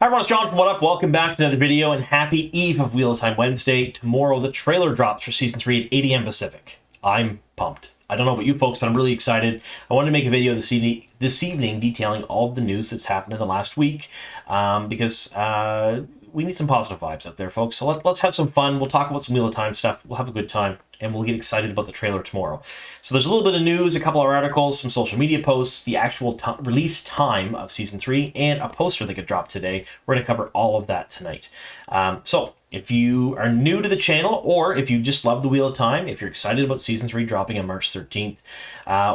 Hi everyone, it's John from What Up. Welcome back to another video and happy eve of Wheel of Time Wednesday. Tomorrow the trailer drops for Season 3 at 8 a.m. Pacific. I'm pumped. I don't know about you folks, but I'm really excited. I wanted to make a video this evening detailing all of the news that's happened in the last week because we need some positive vibes out there, folks. So let's have some fun. We'll talk about some Wheel of Time stuff. We'll have a good time, and we'll get excited about the trailer tomorrow. So there's a little bit of news, a couple of articles, some social media posts, the actual release time of Season 3, and a poster that got dropped today. We're going to cover all of that tonight. So if you are new to the channel, or if you just love the Wheel of Time, if you're excited about Season 3 dropping on March 13th,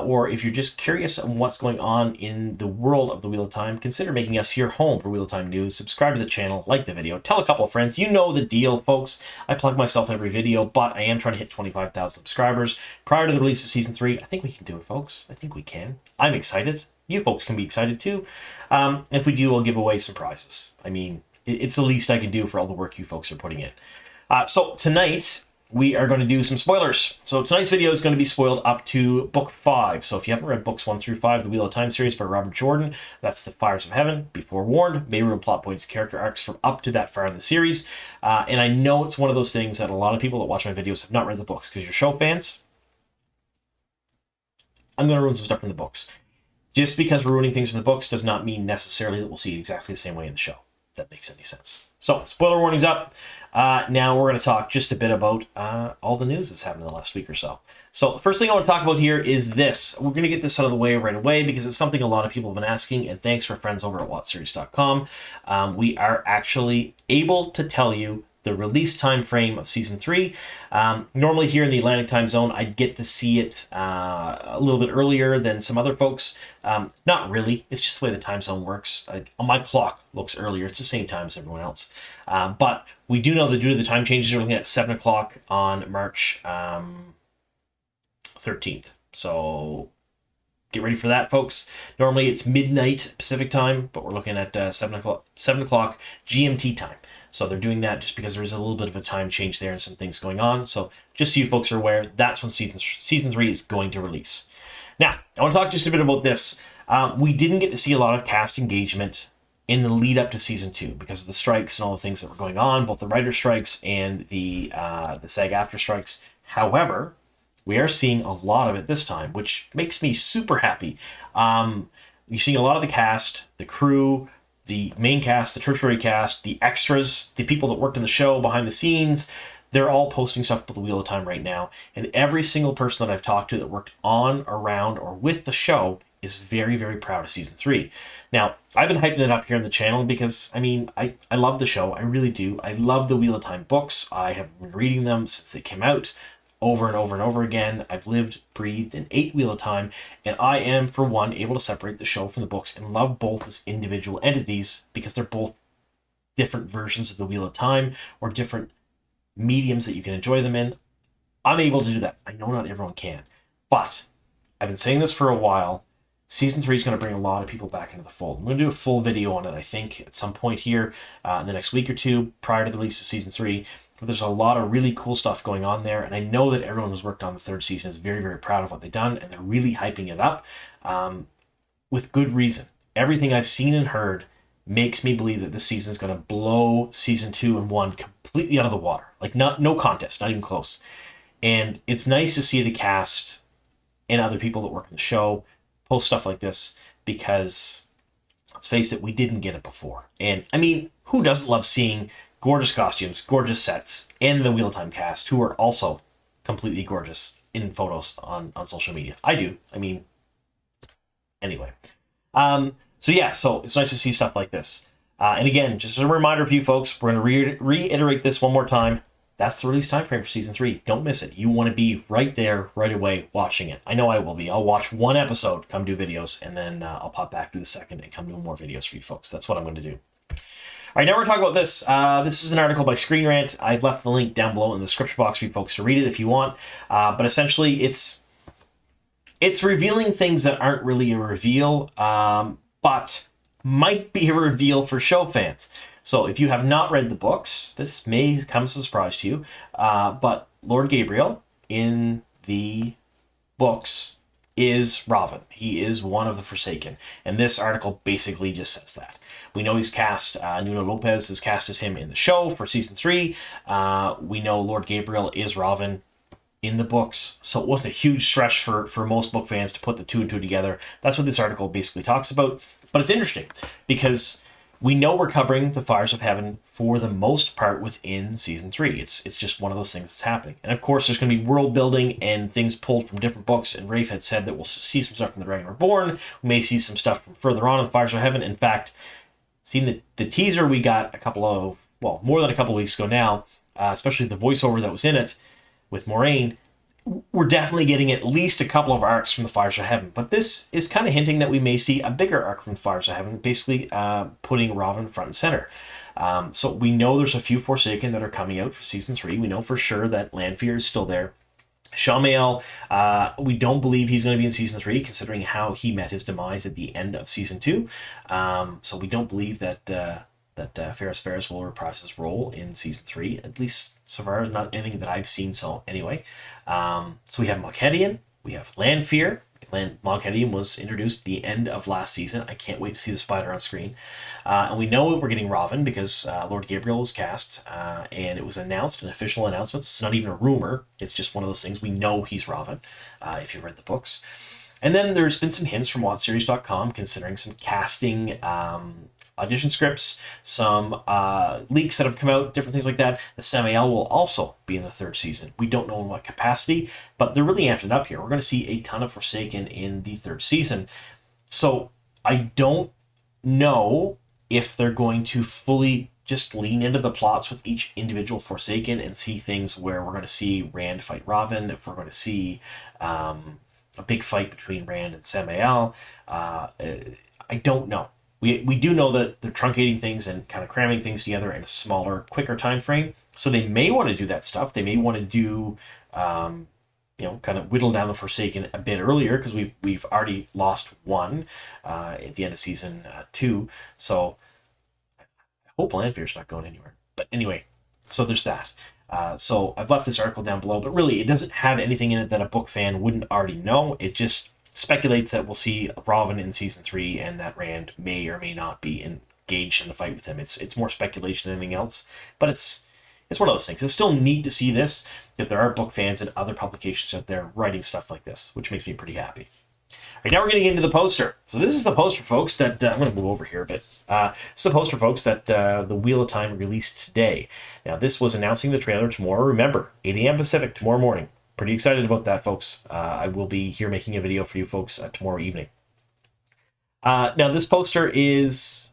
or if you're just curious on what's going on in the world of the Wheel of Time, consider making us your home for Wheel of Time news. Subscribe to the channel, like the video, tell a couple of friends. You know the deal, folks. I plug myself every video, but I am trying to hit 25,000 subscribers prior to the release of Season 3. I think we can do it, folks. I think we can. I'm excited. You folks can be excited too. If we do, I'll give away some prizes. I mean, it's the least I can do for all the work you folks are putting in. So tonight, we are going to do some spoilers. So tonight's video is going to be spoiled up to Book 5. So if you haven't read Books 1 through 5, the Wheel of Time series by Robert Jordan, that's The Fires of Heaven, Be Forewarned, may ruin plot points, character arcs from up to that far in the series. And I know it's one of those things that a lot of people that watch my videos have not read the books because you're show fans. I'm going to ruin some stuff from the books. Just because we're ruining things in the books does not mean necessarily that we'll see it exactly the same way in the show. If that makes any sense. So, spoiler warning's up. Now we're going to talk just a bit about all the news that's happened in the last week or so. So, the first thing I want to talk about here is this. We're going to get this out of the way right away because it's something a lot of people have been asking, and thanks to our friends over at WatchSeries.com. We are actually able to tell you the release time frame of Season 3. Normally here in the Atlantic time zone, I'd get to see it a little bit earlier than some other folks. Not really. It's just the way the time zone works. My clock looks earlier. It's the same time as everyone else. But we do know that due to the time changes, we're looking at 7 o'clock on March 13th. So get ready for that, folks. Normally it's midnight Pacific time, but we're looking at 7 o'clock GMT time. So they're doing that just because there is a little bit of a time change there and some things going on. So just so you folks are aware, that's when season 3 is going to release. Now, I want to talk just a bit about this. We didn't get to see a lot of cast engagement in the lead up to Season 2 because of the strikes and all the things that were going on, both the writer strikes and the SAG-AFTRA strikes. However, we are seeing a lot of it this time, which makes me super happy. You're seeing a lot of the cast, the crew, the main cast, the tertiary cast, the extras, the people that worked in the show behind the scenes. They're all posting stuff about the Wheel of Time right now. And every single person that I've talked to that worked on, around, or with the show is very, very proud of Season 3. Now, I've been hyping it up here on the channel because, I mean, I love the show. I really do. I love the Wheel of Time books. I have been reading them since they came out over and over and over again. I've lived, breathed, and ate Wheel of Time, and I am, for one, able to separate the show from the books and love both as individual entities because they're both different versions of the Wheel of Time or different mediums that you can enjoy them in. I'm able to do that. I know not everyone can, but I've been saying this for a while. Season 3 is going to bring a lot of people back into the fold. I'm going to do a full video on it, I think, at some point here in the next week or two prior to the release of Season 3. But there's a lot of really cool stuff going on there, and I know that everyone who's worked on the third season is very, very proud of what they've done, and they're really hyping it up with good reason. Everything I've seen and heard makes me believe that this season is going to blow Season 2 and 1 completely out of the water. Like, no contest, not even close. And it's nice to see the cast and other people that work in the show post stuff like this because, let's face it, we didn't get it before. And, I mean, who doesn't love seeing gorgeous costumes, gorgeous sets, and the Wheel of Time cast, who are also completely gorgeous in photos on social media? I do. I mean, anyway. So yeah, so it's nice to see stuff like this. And again, just as a reminder for you folks, we're going to reiterate this one more time. That's the release time frame for Season 3. Don't miss it. You want to be right there, right away, watching it. I know I will be. I'll watch one episode, come do videos, and then I'll pop back to the second and come do more videos for you folks. That's what I'm going to do. All right, now we're talking about this. This is an article by Screen Rant. I've left the link down below in the description box for you folks to read it if you want. But essentially, it's revealing things that aren't really a reveal, but might be a reveal for show fans. So if you have not read the books, this may come as a surprise to you, but Lord Gabriel in the books is Ravin. He is one of the Forsaken. And this article basically just says that. We know he's cast, Nuno Lopez is cast as him in the show for season 3. We know Lord Gabriel is Ravin in the books, so it wasn't a huge stretch for most book fans to put the 2 and 2 together. That's what this article basically talks about. But it's interesting because we know we're covering the Fires of Heaven for the most part within season 3. It's just one of those things that's happening. And of course, there's going to be world building and things pulled from different books. And Rafe had said that we'll see some stuff from The Dragon Reborn. We may see some stuff from further on in the Fires of Heaven. In fact, seeing the teaser we got more than a couple of weeks ago now, especially the voiceover that was in it with Moraine, we're definitely getting at least a couple of arcs from the Fires of Heaven. But this is kind of hinting that we may see a bigger arc from the Fires of Heaven, basically putting Ravin front and center. So we know there's a few Forsaken that are coming out for season 3. We know for sure that Lanfear is still there. Shamael, we don't believe he's going to be in season 3, considering how he met his demise at the end of season 2. So we don't believe that Ferris will reprise his role in season 3, at least so far as not anything that I've seen. So anyway, so we have Moghedien, we have Lanfear. Moghedien was introduced at the end of last season. I can't wait to see the spider on screen. And we know we're getting Ravin because Lord Gabriel was cast, and it was announced, an official announcement. So it's not even a rumor. It's just one of those things. We know he's Ravin, if you read the books. And then there's been some hints from WatchSeries.com considering some casting audition scripts, some leaks that have come out, different things like that. The Samael will also be in the 3rd season. We don't know in what capacity, but they're really amped it up here. We're going to see a ton of Forsaken in the 3rd season. So I don't know if they're going to fully just lean into the plots with each individual Forsaken and see things where we're going to see Rand fight Ravin, if we're going to see a big fight between Rand and Samael. I don't know. We do know that they're truncating things and kind of cramming things together in a smaller, quicker time frame. So they may want to do that stuff. They may want to do, kind of whittle down the Forsaken a bit earlier, because we've already lost one at the end of season 2. So I hope Lanfear's not going anywhere. But anyway, so there's that. So I've left this article down below, but really it doesn't have anything in it that a book fan wouldn't already know. It just speculates that we'll see Ravin in season 3 and that Rand may or may not be engaged in a fight with him. It's more speculation than anything else, but it's one of those things. It's still neat to see this, that there are book fans and other publications out there writing stuff like this, which makes me pretty happy. All right, now we're getting into the poster. So this is the poster, folks, that I'm going to move over here a bit. This is the poster, folks, that the Wheel of Time released today. Now, this was announcing the trailer tomorrow. Remember, 8 a.m. Pacific tomorrow morning. Pretty excited about that, folks. I will be here making a video for you folks tomorrow evening. Now, this poster is,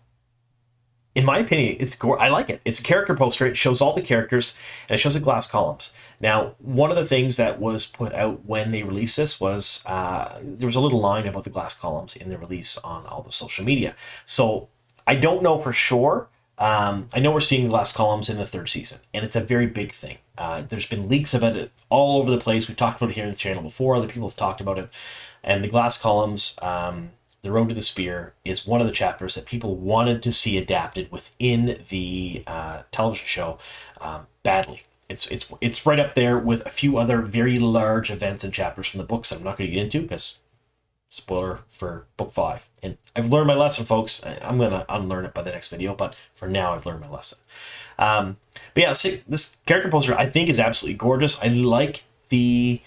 in my opinion, I like it. It's a character poster. It shows all the characters, and it shows the glass columns. Now, one of the things that was put out when they released this was there was a little line about the glass columns in the release on all the social media. So I don't know for sure. I know we're seeing glass columns in the 3rd season, and it's a very big thing. There's been leaks about it all over the place. We've talked about it here on the channel before. Other people have talked about it. And the glass columns, The Road to the Spear, is one of the chapters that people wanted to see adapted within the television show badly. It's right up there with a few other very large events and chapters from the books that I'm not going to get into because spoiler for book 5. And I've learned my lesson, folks. I'm going to unlearn it by the next video, but for now I've learned my lesson. But yeah, this character poster I think is absolutely gorgeous. I like the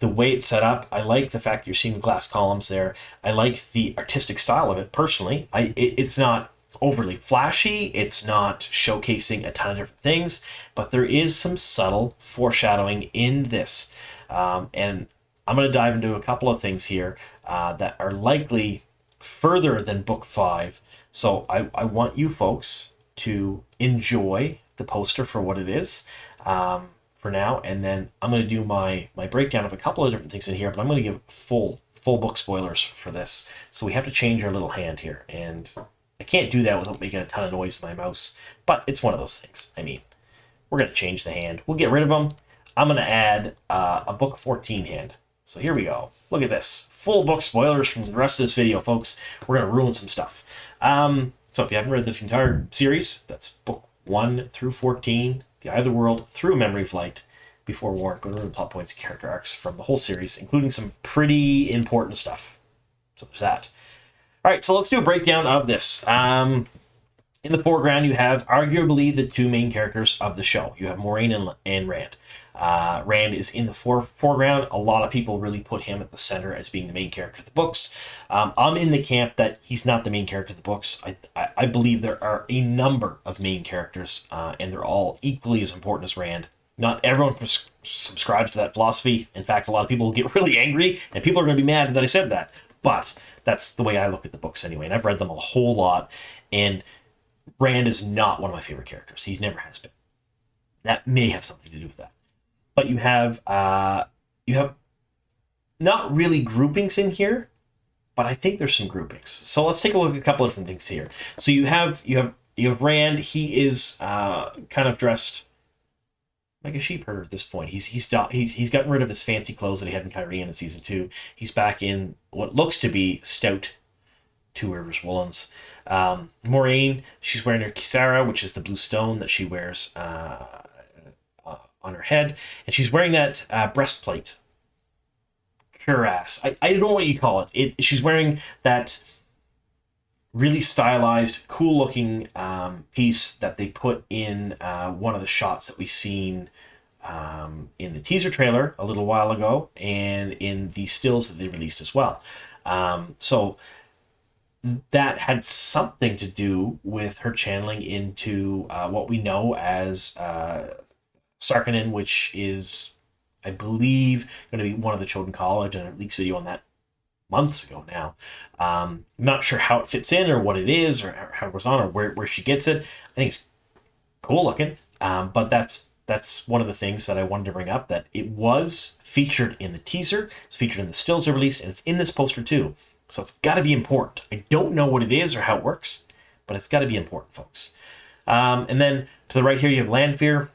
way it's set up. I like the fact you're seeing the glass columns there. I like the artistic style of it personally. It's not overly flashy. It's not showcasing a ton of different things, but there is some subtle foreshadowing in this. And I'm going to dive into a couple of things here that are likely further than book 5. So I want you folks to enjoy the poster for what it is for now, and then I'm going to do my breakdown of a couple of different things in here, but I'm going to give full book spoilers for this. So we have to change our little hand here, and I can't do that without making a ton of noise with my mouse, but it's one of those things. I mean, we're going to change the hand. We'll get rid of them. I'm going to add a book 14 hand. So here we go. Look at this. Full book spoilers from the rest of this video, folks. We're going to ruin some stuff. So if you haven't read the entire series, that's book 1 through 14, The Eye of the World through Memory Flight. before Warren, but really plot points and character arcs from the whole series, including some pretty important stuff. So there's that. All right, so let's do a breakdown of this. In the foreground, you have arguably the two main characters of the show. You have Maureen and Rand. Rand is in the foreground. A lot of people really put him at the center as being the main character of the books. I'm in the camp that he's not the main character of the books. I believe there are a number of main characters, and they're all equally as important as Rand. Not everyone subscribes to that philosophy. In fact, a lot of people will get really angry, and people are going to be mad that I said that. But that's the way I look at the books anyway, and I've read them a whole lot, and Rand is not one of my favorite characters. He's never has been. That may have something to do with that. But you have not really groupings in here, but I think there's some groupings. So let's take a look at a couple of different things here. So you have Rand. He is kind of dressed like a sheep herder at this point. He's gotten rid of his fancy clothes that he had in Cairhien in season 2. He's back in what looks to be stout Two Rivers woolens. Maureen, she's wearing her Kisara, which is the blue stone that she wears on her head, and she's wearing that breastplate. Cuirass. I don't know what you call it. She's wearing that really stylized, cool-looking piece that they put in one of the shots that we've seen in the teaser trailer a little while ago, and in the stills that they released as well. So that had something to do with her channeling into what we know as Sarkinen, which is, I believe, going to be one of the Chosen College, and a leaks video on that months ago now. I'm not sure how it fits in, or what it is, or how it goes on, or where she gets it. I think it's cool looking, but that's one of the things that I wanted to bring up, that it was featured in the teaser, it's featured in the stills they released, and it's in this poster too. So it's got to be important. I don't know what it is or how it works, but it's got to be important, folks. And then to the right here, you have Lanfear.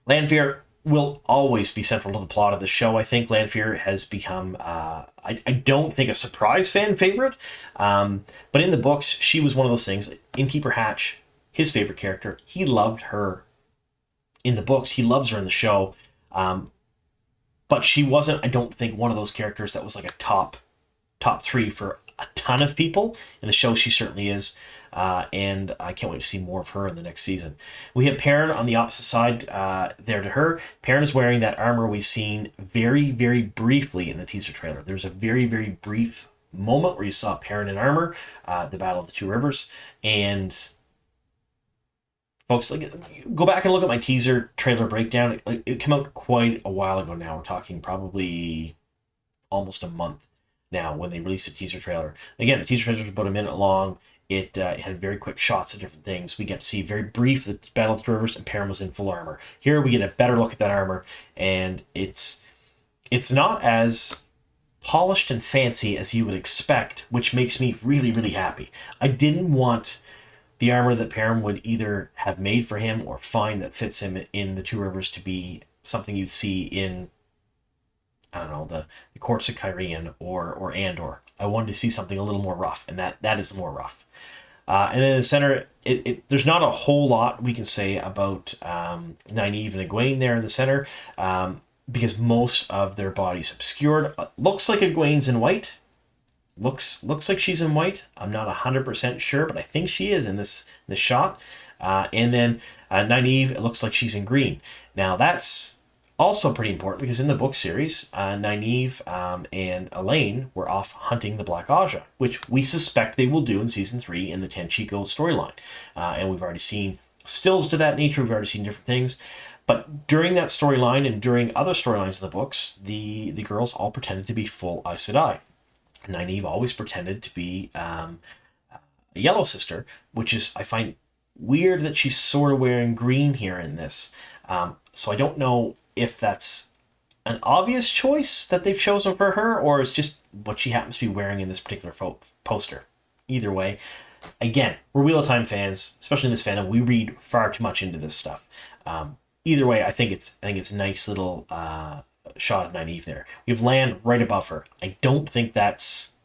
Lanfear will always be central to the plot of the show. I think Lanfear has become, I don't think a surprise fan favorite, but in the books, she was one of those things. Innkeeper Hatch, his favorite character, he loved her in the books. He loves her in the show, but she wasn't, I don't think, one of those characters that was like a top 3 for a ton of people. In the show, she certainly is. And I can't wait to see more of her in the next season. We have Perrin on the opposite side there to her. Perrin is wearing that armor we've seen very, very briefly in the teaser trailer. There's a very, very brief moment where you saw Perrin in armor, the Battle of the Two Rivers. And folks, go back and look at my teaser trailer breakdown. It came out quite a while ago now. We're talking probably almost a month now when they released the teaser trailer. Again, the teaser trailer was about a minute long. It had very quick shots of different things. We get to see very brief the Battle of the Rivers, and Perrin was in full armor. Here we get a better look at that armor, and it's not as polished and fancy as you would expect, which makes me really, really happy. I didn't want the armor that Perrin would either have made for him or find that fits him in the Two Rivers to be something you'd see in, I don't know, the courts of Cairhien or Andor. I wanted to see something a little more rough, and that is more rough. And then in the center, there's not a whole lot we can say about Nynaeve and Egwene there in the center, because most of their body's obscured. Looks like Egwene's in white. Looks like she's in white. I'm not 100% sure, but I think she is in this shot. And then Nynaeve, it looks like she's in green. Now that's also pretty important, because in the book series, Nynaeve and Elaine were off hunting the Black Aja, which we suspect they will do in season 3 in the Tenchiko storyline. And we've already seen stills to that nature. We've already seen different things. But during that storyline and during other storylines in the books, the girls all pretended to be full Aes Sedai. Nynaeve always pretended to be a Yellow Sister, which is, I find weird that she's sort of wearing green here in this. So I don't know if that's an obvious choice that they've chosen for her, or it's just what she happens to be wearing in this particular poster. Either way, again, we're Wheel of Time fans, especially in this fandom. We read far too much into this stuff. Either way, I think it's a nice little shot of Nynaeve there. We have Lan right above her. I don't think that's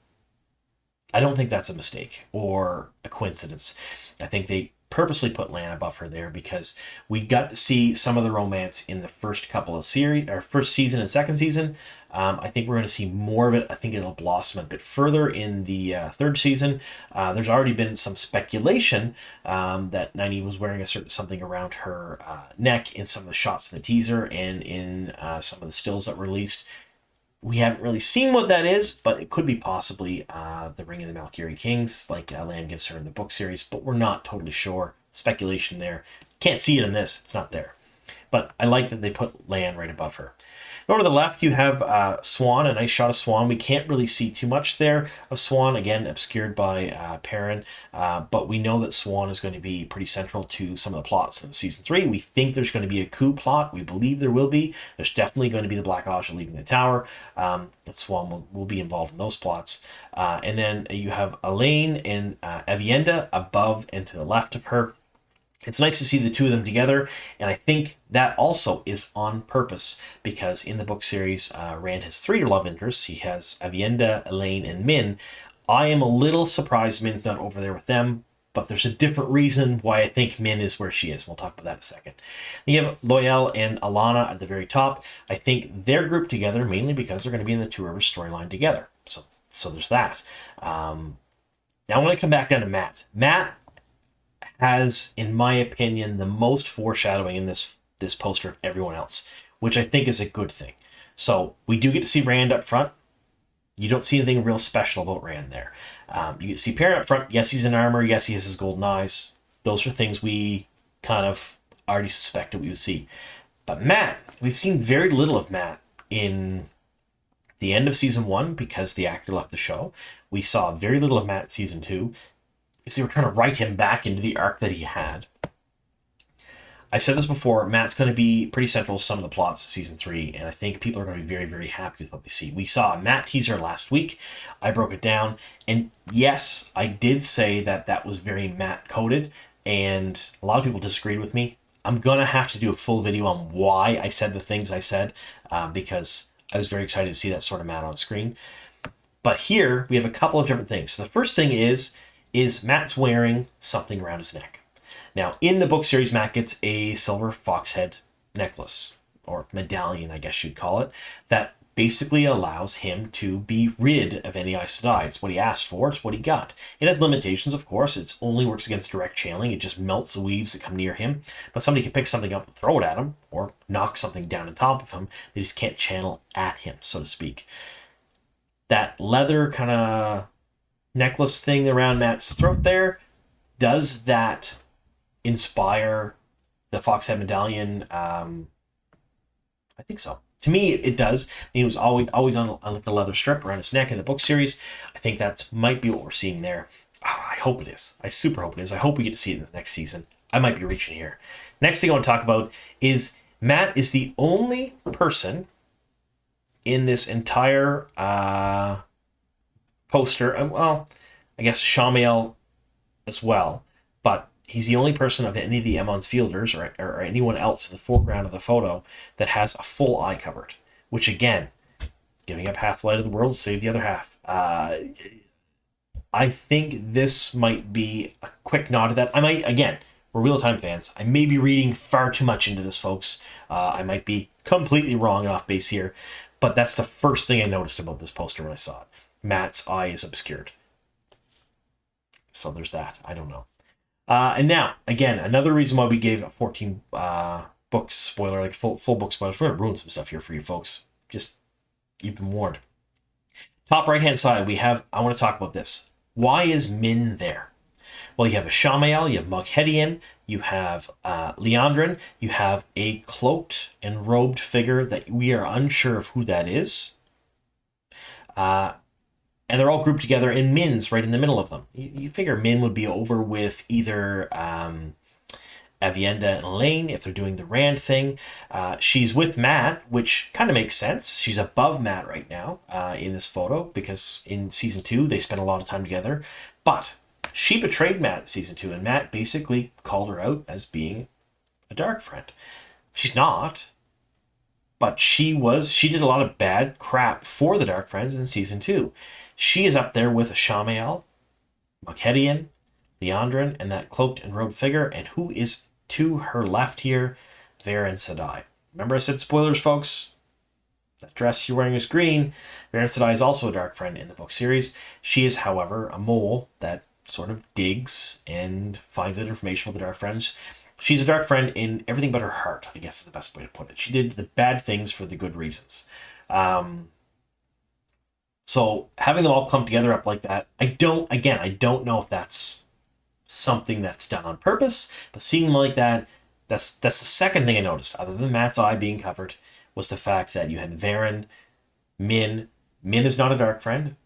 a mistake or a coincidence. I think purposely put Lan above her there because we got to see some of the romance in the first couple of series, or first season and second season. I think we're going to see more of it. I think it'll blossom a bit further in the third season. There's already been some speculation that Nynaeve was wearing something around her neck in some of the shots in the teaser and in some of the stills that were released. We haven't really seen what that is, but it could be possibly the Ring of the Valkyrie Kings, like Lan gives her in the book series, but we're not totally sure. Speculation there. Can't see it in this. It's not there. But I like that they put Lan right above her. Over to the left, you have Swan, a nice shot of Swan. We can't really see too much there of Swan, again, obscured by Perrin, but we know that Swan is going to be pretty central to some of the plots in Season 3. We think there's going to be a coup plot. We believe there will be. There's definitely going to be the Black Ajah leaving the tower. Swan will be involved in those plots. And then you have Elaine and Avienda above and to the left of her. It's nice to see the two of them together, and I think that also is on purpose because in the book series, Rand has 3 love interests. He has Avienda, Elaine, and Min. I am a little surprised Min's not over there with them, but there's a different reason why I think Min is where she is. We'll talk about that in a second. Then you have Loial and Alana at the very top. I think they're grouped together mainly because they're going to be in the Two Rivers storyline together. So there's that. Now I want to come back down to Mat. Mat has, in my opinion, the most foreshadowing in this poster of everyone else, which I think is a good thing. So we do get to see Rand up front. You don't see anything real special about Rand there. You get to see Perrin up front. Yes, he's in armor. Yes, he has his golden eyes. Those are things we kind of already suspected we would see. But Mat, we've seen very little of Mat in the end of Season 1 because the actor left the show. We saw very little of Mat in Season 2. They were trying to write him back into the arc that he had. I've said this before, Matt's going to be pretty central to some of the plots of Season 3, and I think people are going to be very, very happy with what they see. We saw a Matt teaser last week. I broke it down, and yes, I did say that was very Matt-coded, and a lot of people disagreed with me. I'm going to have to do a full video on why I said the things I said, because I was very excited to see that sort of Matt on screen. But here, we have a couple of different things. So the first thing is Matt's wearing something around his neck. Now, in the book series, Matt gets a silver fox head necklace, or medallion, I guess you'd call it, that basically allows him to be rid of any Aes Sedai. It's what he asked for, it's what he got. It has limitations, of course. It only works against direct channeling. It just melts the weaves that come near him. But somebody can pick something up and throw it at him, or knock something down on top of him. They just can't channel at him, so to speak. That leather kind of necklace thing around Matt's throat there, does that inspire the Foxhead medallion? I think so. To me, it does. He was always on like the leather strip around his neck in the book series. I think that might be what we're seeing there. Oh, I hope it is. I super hope it is. I hope we get to see it in the next season. I might be reaching here. Next thing I want to talk about is Matt is the only person in this entire poster, well, I guess Shamael as well, but he's the only person of any of the Emond's fielders or anyone else in the foreground of the photo that has a full eye covered, which again, giving up half the light of the world to save the other half. I think this might be a quick nod to that. I might, again, we're Wheel-of-Time fans. I may be reading far too much into this, folks. I might be completely wrong and off base here, but that's the first thing I noticed about this poster when I saw it. Matt's eye is obscured. So there's that. I don't know. And now, again, another reason why we gave a 14 books spoiler, like full book spoilers. We're going to ruin some stuff here for you folks. Just, you've been warned. Top right-hand side, I want to talk about this. Why is Min there? Well, you have a Shamael, you have Moghedien, you have Leandrin, you have a cloaked and robed figure that we are unsure of who that is. And they're all grouped together, and Min's right in the middle of them. You figure Min would be over with either Avienda and Elaine if they're doing the Rand thing. She's with Matt, which kind of makes sense. She's above Matt right now in this photo because in Season 2 they spent a lot of time together. But she betrayed Matt in Season 2, and Matt basically called her out as being a dark friend. She's not. But she did a lot of bad crap for the Dark Friends in Season 2. She is up there with Shamael, Moghedien, Leandrin, and that cloaked and robed figure. And who is to her left here? Varen Sedai. Remember I said spoilers, folks? That dress you're wearing is green. Varen Sedai is also a Dark Friend in the book series. She is, however, a mole that sort of digs and finds that information for the Dark Friends. She's a Dark Friend in everything but her heart, I guess is the best way to put it. She did the bad things for the good reasons. So having them all clump together up like that, I don't know if that's something that's done on purpose, but seeing them like that, that's the second thing I noticed, other than Matt's eye being covered, was the fact that you had Varen, Min. Min is not a Dark Friend,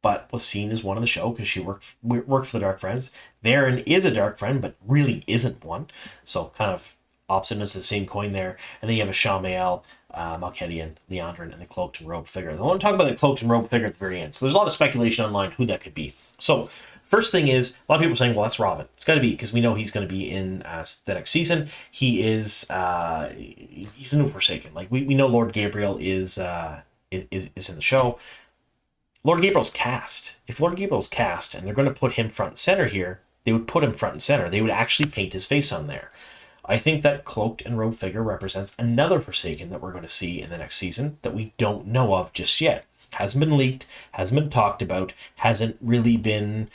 but was seen as one on the show because she worked for the Dark Friends. Varen is a Dark Friend, but really isn't one. So kind of opposite ends of the same coin there. And then you have a Shamael, Malkedian, Leandrin, and the cloaked and robed figure. I want to talk about the cloaked and robed figure at the very end. So there's a lot of speculation online who that could be. So first thing is, a lot of people are saying, well, that's Robin. It's got to be, because we know he's going to be in the next season. He is, he's a new Forsaken. Like, we know Lord Gabriel is in the show. Lord Gabriel's cast. If Lord Gabriel's cast, and they're going to put him front and center here, they would put him front and center. They would actually paint his face on there. I think that cloaked and robed figure represents another Forsaken that we're going to see in the next season that we don't know of just yet. Hasn't been leaked, hasn't been talked about, hasn't really been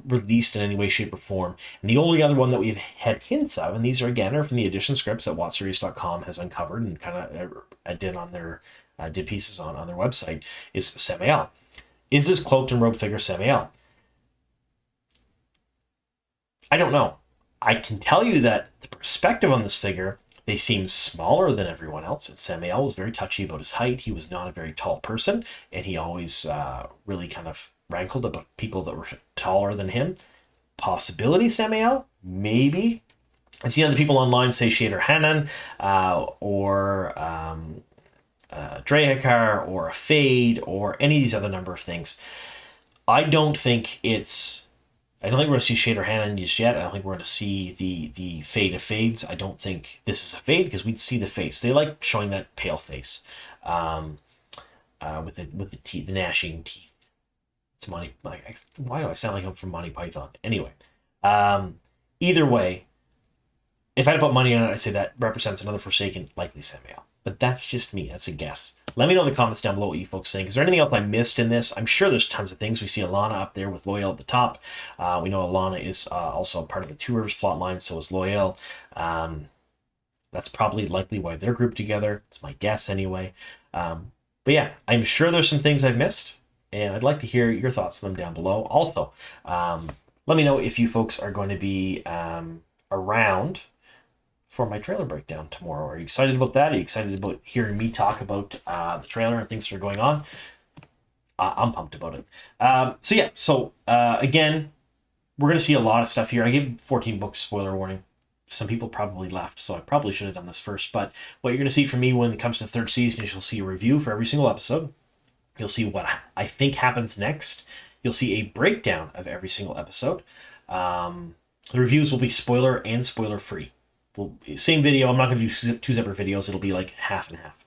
released in any way, shape, or form. And the only other one that we've had hints of, and these are again from the edition scripts that WatchSeries.com has uncovered and kind of did pieces on their website, is Samael. Is this cloaked and robed figure Samael? I don't know. I can tell you that the perspective on this figure, they seem smaller than everyone else. And Samael was very touchy about his height. He was not a very tall person, and he always really kind of rankled about people that were taller than him. Possibility Samael? Maybe. I've seen other people online say Shader Hanan or Drahakar or a Fade or any of these other number of things. I don't think we're going to see Shader Hanan just yet. I don't think we're going to see the Fade of Fades. I don't think this is a Fade because we'd see the face. They like showing that pale face with the teeth, the gnashing teeth. It's Monty. Why do I sound like I'm from Monty Python? Anyway, either way, if I had to put money on it, I'd say that represents another Forsaken, likely Samael. But that's just me. That's a guess. Let me know in the comments down below what you folks think. Is there anything else I missed in this? I'm sure there's tons of things. We see Alana up there with Loyal at the top. We know Alana is also part of the Two Rivers plotline, so is Loyal. That's probably likely why they're grouped together. It's my guess anyway. But yeah, I'm sure there's some things I've missed, and I'd like to hear your thoughts on them down below. Also, let me know if you folks are going to be around for my trailer breakdown tomorrow. Are you excited about that? Are you excited about hearing me talk about the trailer and things that are going on? I'm pumped about it. So again, we're going to see a lot of stuff here. I gave 14 books spoiler warning. Some people probably left, so I probably should have done this first. But what you're going to see from me when it comes to the third season is you'll see a review for every single episode. You'll see what I think happens next. You'll see a breakdown of every single episode. The reviews will be spoiler and spoiler free. Same video. I'm not going to do two separate videos. It'll be like half and half.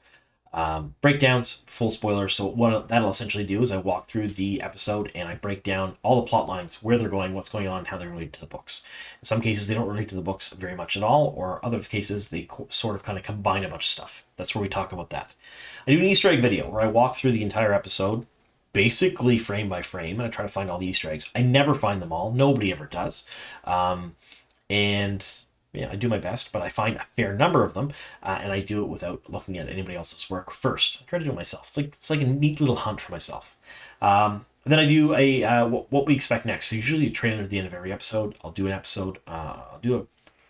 Breakdowns, full spoilers. So what that'll essentially do is I walk through the episode and I break down all the plot lines, where they're going, what's going on, how they relate to the books. In some cases, they don't relate to the books very much at all, or other cases, they sort of kind of combine a bunch of stuff. That's where we talk about that. I do an Easter egg video where I walk through the entire episode, basically frame by frame, and I try to find all the Easter eggs. I never find them all. Nobody ever does. Yeah, I do my best, but I find a fair number of them, and I do it without looking at anybody else's work first. I try to do it myself. It's like a neat little hunt for myself. Then I do what we expect next. So usually a trailer at the end of every episode. I'll do an episode. I'll do a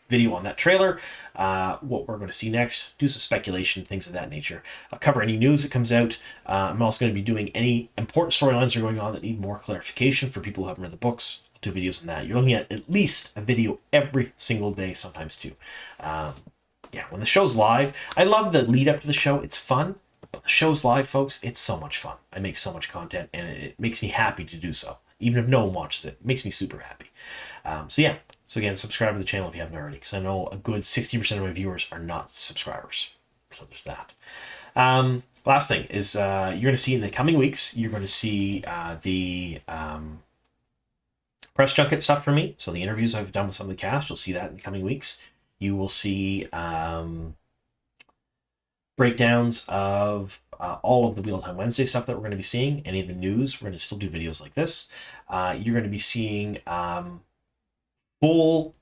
video on that trailer. What we're going to see next. Do some speculation, things of that nature. I'll cover any news that comes out. I'm also going to be doing any important storylines that are going on that need more clarification for people who haven't read the books. Do videos on that. You're looking at least a video every single day, sometimes two. When the show's live, I love the lead up to the show. It's fun, but the show's live, folks, it's so much fun. I make so much content, and it makes me happy to do so. Even if no one watches it, it makes me super happy. So again, subscribe to the channel if you haven't already, because I know a good 60% of my viewers are not subscribers. So there's that. Last thing is you're going to see in the coming weeks, you're going to see the press junket stuff for me. So the interviews I've done with some of the cast, you'll see that in the coming weeks. You will see breakdowns of all of the Wheel of Time Wednesday stuff that we're going to be seeing. Any of the news, we're going to still do videos like this. You're going to be seeing full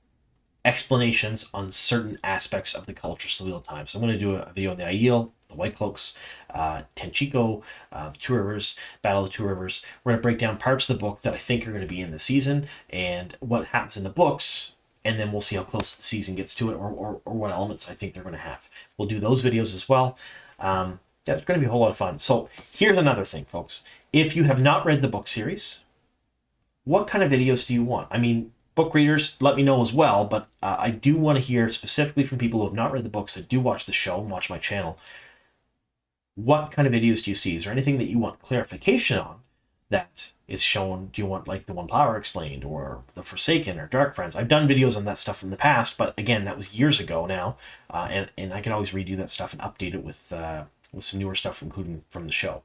explanations on certain aspects of the cultures of the Wheel of Time. So I'm going to do a video on the Aiel, the White Cloaks, Tenchiko, the Two Rivers, Battle of the Two Rivers. We're going to break down parts of the book that I think are going to be in the season and what happens in the books, and then we'll see how close the season gets to it, or what elements I think they're going to have. We'll do those videos as well. Yeah, it's going to be a whole lot of fun. So here's another thing, folks. If you have not read the book series, what kind of videos do you want? I mean, book readers, let me know as well, but I do want to hear specifically from people who have not read the books that do watch the show and watch my channel. What kind of videos do you see? Is there anything that you want clarification on that is shown? Do you want like the One Power explained, or the Forsaken, or Dark Friends? I've done videos on that stuff in the past, but again, that was years ago now, and I can always redo that stuff and update it with some newer stuff, including from the show.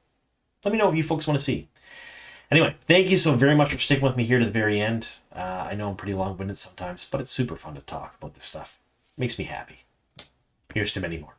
Let me know if you folks want to see. Anyway, thank you so very much for sticking with me here to the very end. I know I'm pretty long-winded sometimes, but it's super fun to talk about this stuff. Makes me happy. Here's to many more.